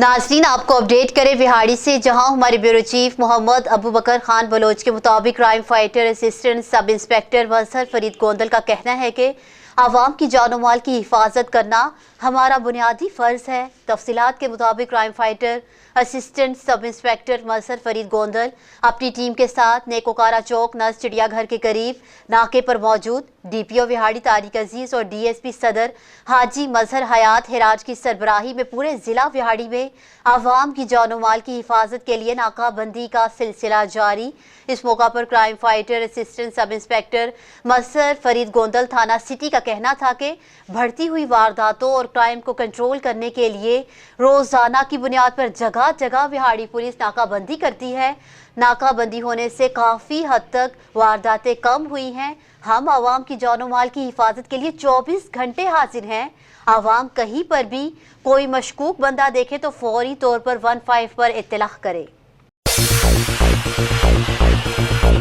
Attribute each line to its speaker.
Speaker 1: नाज़रीन, आपको अपडेट करें विहाड़ी से, जहां हमारे ब्यूरो चीफ मोहम्मद अबू बकर खान बलोच के मुताबिक crime fighter assistant sub inspector Mazhar Fareed Gondal का कहना है कि आवाम की जानो माल की हिफाजत करना हमारा बुनियादी फ़र्ज है। तफसीलात के मुताबिक crime fighter assistant sub inspector Mazhar Fareed Gondal अपनी टीम के साथ नेकोकारा चौक नस चिड़ियाघर के करीब नाके पर मौजूद DPO विहाड़ी तारिक अजीज और DSP सदर हाजी मजहर हयात हिराज की सरबराही में पूरे जिला विहाड़ी में आवाम की जानो माल की हिफाजत के लिए नाकाबंदी का सिलसिला जारी। इस मौका पर crime fighter assistant sub inspector Mazhar Fareed Gondal थाना सिटी का कहना था कि बढ़ती हुई वारदातों और क्राइम को कंट्रोल करने के लिए रोजाना की बुनियाद पर जगह जगह विहाड़ी पुलिस नाकाबंदी करती है। नाकाबंदी होने से काफ़ी हद तक वारदातें कम हुई हैं। हम आवाम की जानो माल की हिफाजत के लिए 24 घंटे हाजिर हैं। आवाम कहीं पर भी कोई मशकूक बंदा देखे तो फौरी तौर पर 15 पर इत्तला करे।